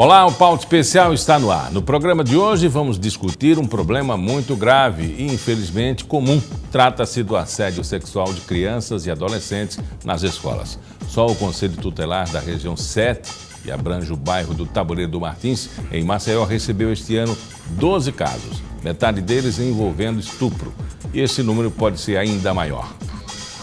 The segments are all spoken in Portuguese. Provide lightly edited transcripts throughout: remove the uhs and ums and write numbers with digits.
Olá, o Pauta Especial está no ar. No programa de hoje vamos discutir um problema muito grave e infelizmente comum. Trata-se do assédio sexual de crianças e adolescentes nas escolas. Só o Conselho Tutelar da região 7, que abrange o bairro do Taboreiro do Martins, em Maceió, recebeu este ano 12 casos, metade deles envolvendo estupro. E esse número pode ser ainda maior.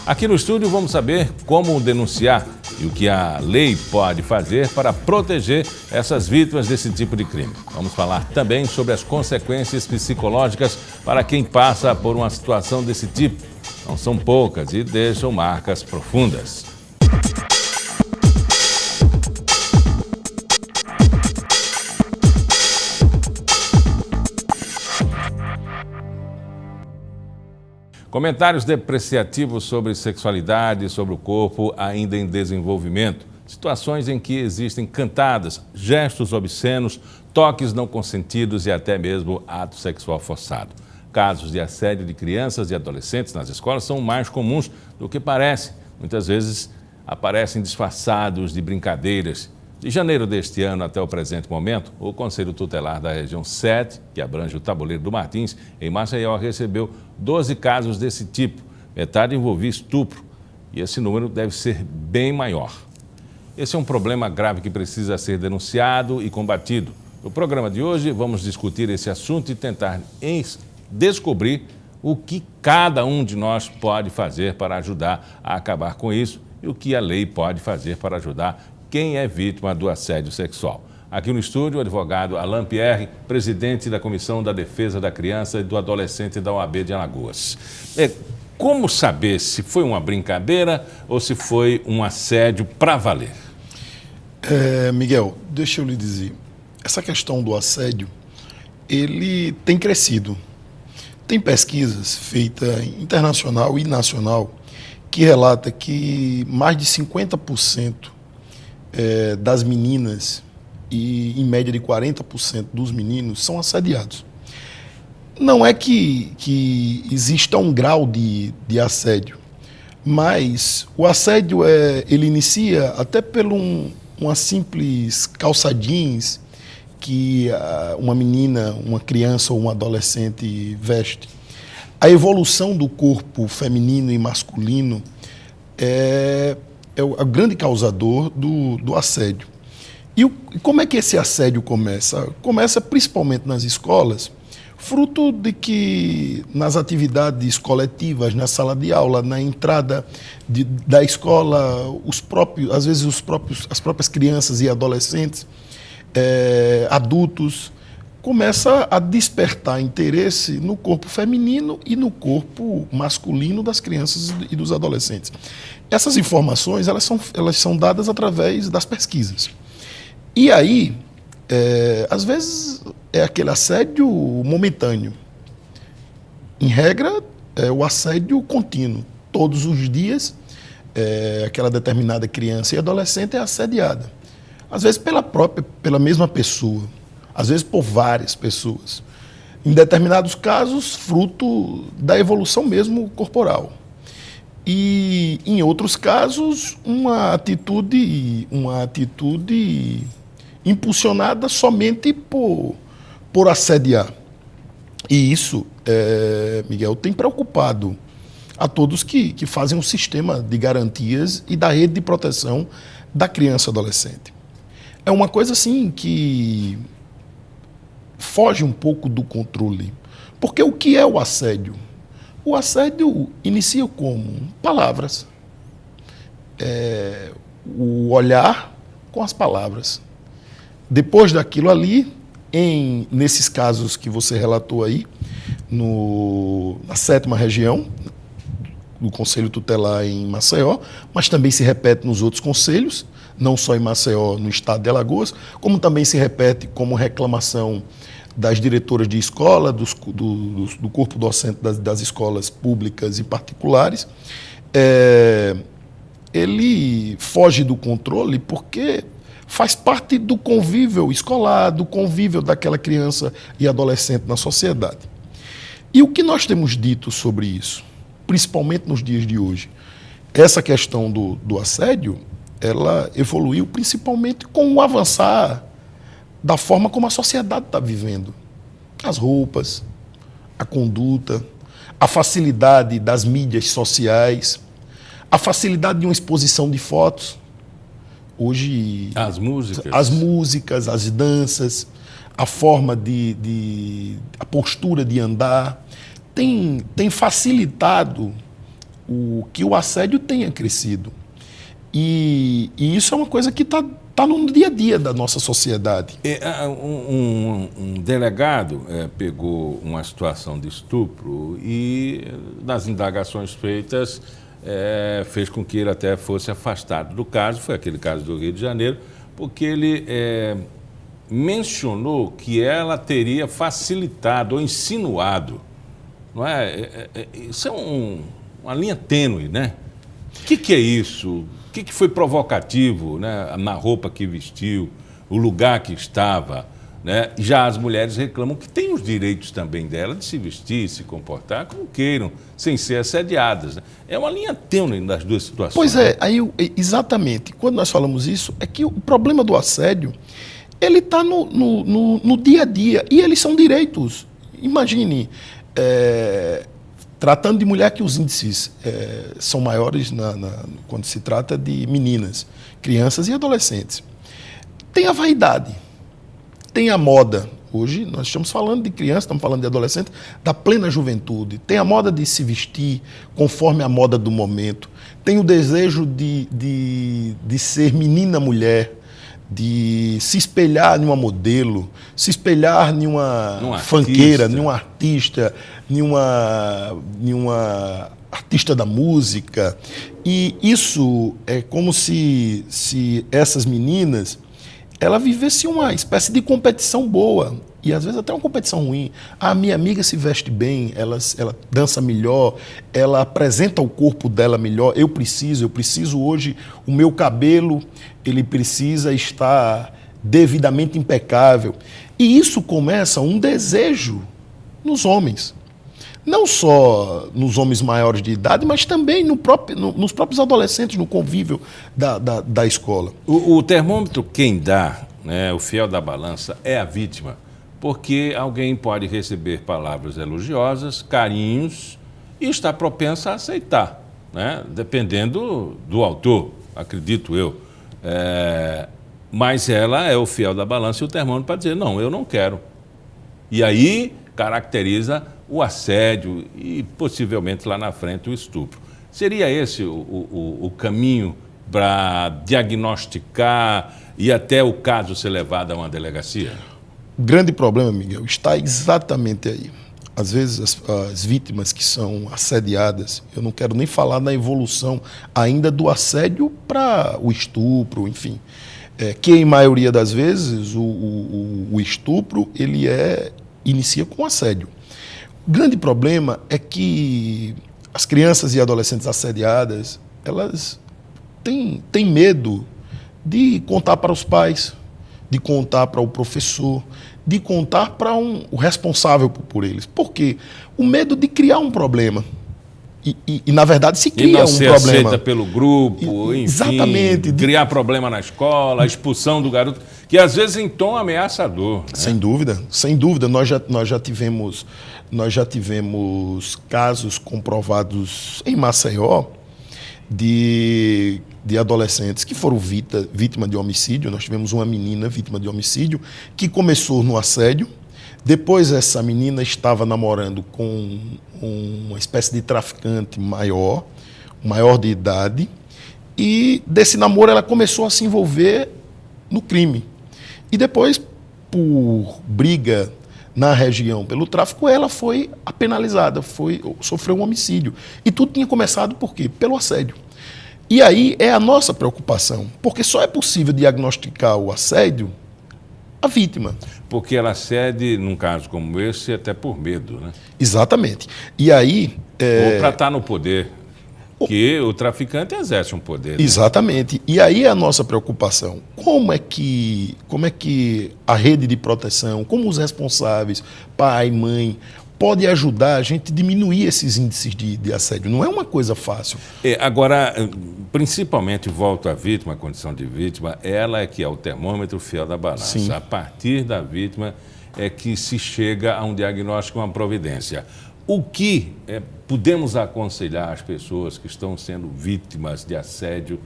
Aqui no estúdio vamos saber como denunciar e o que a lei pode fazer para proteger essas vítimas desse tipo de crime. Vamos falar também sobre as consequências psicológicas para quem passa por uma situação desse tipo. Não são poucas e deixam marcas profundas. Comentários depreciativos sobre sexualidade, sobre o corpo ainda em desenvolvimento. Situações em que existem cantadas, gestos obscenos, toques não consentidos e até mesmo ato sexual forçado. Casos de assédio de crianças e adolescentes nas escolas são mais comuns do que parece. Muitas vezes aparecem disfarçados de brincadeiras. De janeiro deste ano até o presente momento, o Conselho Tutelar da região 7, que abrange o Taboleiro do Martins, em Maceió, recebeu 12 casos desse tipo. Metade envolvia estupro e esse número deve ser bem maior. Esse é um problema grave que precisa ser denunciado e combatido. No programa de hoje, vamos discutir esse assunto e tentar descobrir o que cada um de nós pode fazer para ajudar a acabar com isso e o que a lei pode fazer para ajudar quem é vítima do assédio sexual. Aqui no estúdio, o advogado Alain Pierre, presidente da Comissão da Defesa da Criança e do Adolescente da OAB de Alagoas. Como saber se foi uma brincadeira ou se foi um assédio para valer? Miguel, deixa eu lhe dizer, essa questão do assédio, ele tem crescido. Tem pesquisas feitas internacional e nacional que relata que mais de 50% das meninas e em média de 40% dos meninos são assediados. Não é que exista um grau de assédio, mas o assédio ele inicia até por uma simples calça jeans que uma menina, uma criança ou um adolescente veste. A evolução do corpo feminino e masculino é o grande causador do assédio. E como é que esse assédio começa? Começa principalmente nas escolas, fruto de que nas atividades coletivas, na sala de aula, na entrada da escola, às vezes as próprias crianças e adolescentes, adultos, começa a despertar interesse no corpo feminino e no corpo masculino das crianças e dos adolescentes. Essas informações elas são dadas através das pesquisas. E aí, às vezes, é aquele assédio momentâneo. Em regra, é o assédio contínuo. Todos os dias, aquela determinada criança e adolescente é assediada. Às vezes pela mesma pessoa, às vezes por várias pessoas. Em determinados casos, fruto da evolução mesmo corporal. E, em outros casos, uma atitude impulsionada somente por assediar. E isso, Miguel, tem preocupado a todos que fazem um sistema de garantias e da rede de proteção da criança e adolescente. É uma coisa assim que foge um pouco do controle. Porque o que é o assédio? O assédio inicia como? Palavras. O olhar com as palavras. Depois daquilo ali, nesses casos que você relatou aí, na 7ª região, do Conselho Tutelar em Maceió, mas também se repete nos outros conselhos, não só em Maceió, no estado de Alagoas, como também se repete como reclamação das diretoras de escola, do corpo docente das escolas públicas e particulares. Ele foge do controle porque faz parte do convívio escolar, do convívio daquela criança e adolescente na sociedade. E o que nós temos dito sobre isso, principalmente nos dias de hoje? Essa questão do assédio, ela evoluiu principalmente com o avançar da forma como a sociedade está vivendo. As roupas, a conduta, a facilidade das mídias sociais, a facilidade de uma exposição de fotos. Hoje, as músicas, as danças, a forma a postura de andar, tem facilitado que o assédio tenha crescido. E isso é uma coisa que está no dia a dia da nossa sociedade. Um delegado pegou uma situação de estupro e, nas indagações feitas, fez com que ele até fosse afastado do caso. Foi aquele caso do Rio de Janeiro, porque ele mencionou que ela teria facilitado ou insinuado. Não é? Isso é uma linha tênue, né? O que é isso? O que foi provocativo, né? Na roupa que vestiu, o lugar que estava, né? Já as mulheres reclamam que têm os direitos também dela de se vestir, se comportar como queiram, sem ser assediadas, né? É uma linha tênue das duas situações. Pois é, exatamente. Quando nós falamos isso, é que o problema do assédio, ele está no dia a dia, e eles são direitos. Imagine, tratando de mulher, que os índices são maiores quando se trata de meninas, crianças e adolescentes. Tem a vaidade, tem a moda. Hoje nós estamos falando de criança, estamos falando de adolescente, da plena juventude. Tem a moda de se vestir conforme a moda do momento. Tem o desejo de ser menina-mulher, de se espelhar em uma modelo, se espelhar em uma funkeira, em um artista, em uma artista da música. E isso é como se essas meninas elas vivessem uma espécie de competição boa, e às vezes até uma competição ruim. A minha amiga se veste bem, ela dança melhor, ela apresenta o corpo dela melhor. Eu preciso hoje, o meu cabelo, ele precisa estar devidamente impecável. E isso começa um desejo nos homens. Não só nos homens maiores de idade, mas também nos próprios adolescentes, no convívio da escola. O termômetro quem dá, né, o fiel da balança, é a vítima. Porque alguém pode receber palavras elogiosas, carinhos, e está propensa a aceitar, né? Dependendo do autor, acredito eu. Mas ela é o fiel da balança e o termômetro para dizer, não, eu não quero. E aí caracteriza o assédio e possivelmente lá na frente o estupro. Seria esse o caminho para diagnosticar e até o caso ser levado a uma delegacia? O grande problema, Miguel, está exatamente aí. Às vezes as vítimas que são assediadas, eu não quero nem falar na evolução ainda do assédio para o estupro, enfim, que em maioria das vezes o estupro ele inicia com assédio. O grande problema é que as crianças e adolescentes assediadas, elas têm medo de contar para os pais, de contar para o professor, de contar para o responsável por eles. Por quê? O medo de criar um problema. E na verdade, se cria um problema. E não ser aceita pelo grupo, enfim, exatamente. Criar problema na escola, a expulsão do garoto, que às vezes em tom ameaçador. Né? Sem dúvida, sem dúvida. Nós já tivemos casos comprovados em Maceió de adolescentes que foram vítima de homicídio. Nós tivemos uma menina vítima de homicídio que começou no assédio. Depois essa menina estava namorando com uma espécie de traficante maior de idade, e desse namoro ela começou a se envolver no crime. E depois, por briga na região pelo tráfico, ela foi penalizada, sofreu um homicídio. E tudo tinha começado por quê? Pelo assédio. E aí é a nossa preocupação, porque só é possível diagnosticar o assédio a vítima. Porque ela cede, num caso como esse, até por medo, né? Exatamente. E aí... Ou para estar no poder, que o traficante exerce um poder. Né? Exatamente. E aí é a nossa preocupação. Como é que a rede de proteção, como os responsáveis, pai, mãe, pode ajudar a gente a diminuir esses índices de assédio. Não é uma coisa fácil. Agora, principalmente, volto à vítima, a condição de vítima, ela é que é o termômetro fiel da balança. Sim. A partir da vítima é que se chega a um diagnóstico, uma providência. O que podemos aconselhar as pessoas que estão sendo vítimas de assédio,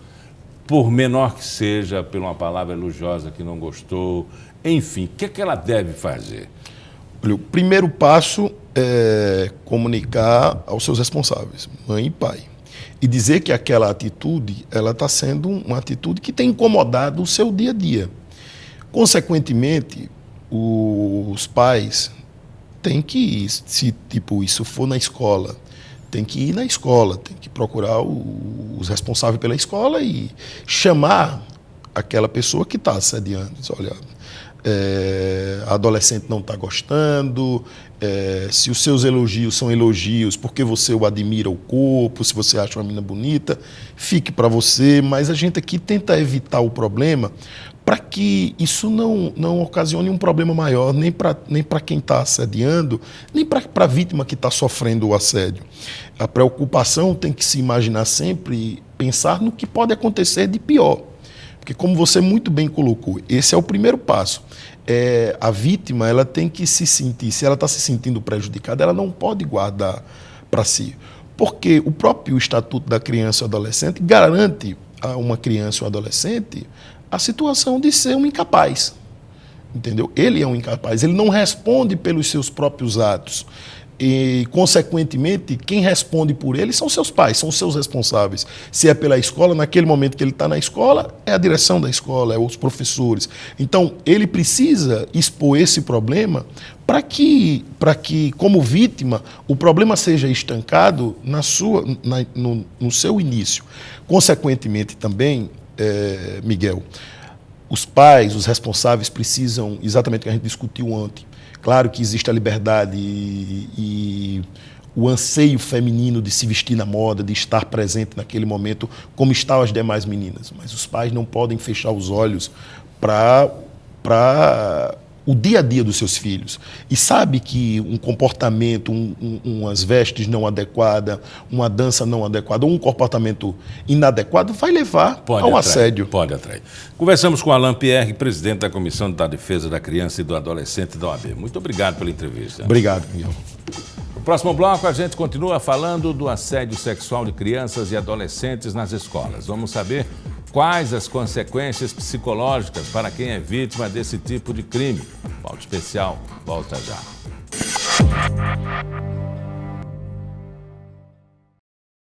por menor que seja, por uma palavra elogiosa que não gostou, enfim, o que é que ela deve fazer? Olha, o primeiro passo é comunicar aos seus responsáveis, mãe e pai, e dizer que aquela atitude ela está sendo uma atitude que tem incomodado o seu dia a dia. Consequentemente, os pais têm que ir, se isso for na escola, tem que ir na escola, tem que procurar os responsáveis pela escola e chamar aquela pessoa que está assediando. Diz, olha, a adolescente não está gostando, se os seus elogios são elogios porque você o admira o corpo, se você acha uma menina bonita, fique para você, mas a gente aqui tenta evitar o problema para que isso não ocasione um problema maior, nem para quem está assediando, nem para a vítima que está sofrendo o assédio. A preocupação tem que se imaginar sempre, pensar no que pode acontecer de pior. Porque, como você muito bem colocou, esse é o primeiro passo. A vítima ela tem que se sentir, se ela está se sentindo prejudicada, ela não pode guardar para si. Porque o próprio Estatuto da Criança e do Adolescente garante a uma criança ou adolescente a situação de ser um incapaz. Entendeu? Ele é um incapaz, ele não responde pelos seus próprios atos. E, consequentemente, quem responde por ele são seus pais, são seus responsáveis. Se é pela escola, naquele momento que ele está na escola, é a direção da escola, é os professores. Então, ele precisa expor esse problema para que, como vítima, o problema seja estancado no seu início. Consequentemente, também, Miguel, os pais, os responsáveis precisam, exatamente o que a gente discutiu ontem. Claro que existe a liberdade e o anseio feminino de se vestir na moda, de estar presente naquele momento, como estão as demais meninas. Mas os pais não podem fechar os olhos para o dia a dia dos seus filhos. E sabe que um comportamento, umas vestes não adequadas, uma dança não adequada, um comportamento inadequado vai levar ao assédio. Pode atrair. Conversamos com Alain Pierre, presidente da Comissão da Defesa da Criança e do Adolescente da OAB. Muito obrigado pela entrevista. Obrigado, Miguel. No próximo bloco, a gente continua falando do assédio sexual de crianças e adolescentes nas escolas. Vamos saber quais as consequências psicológicas para quem é vítima desse tipo de crime. Pauta especial, volta já.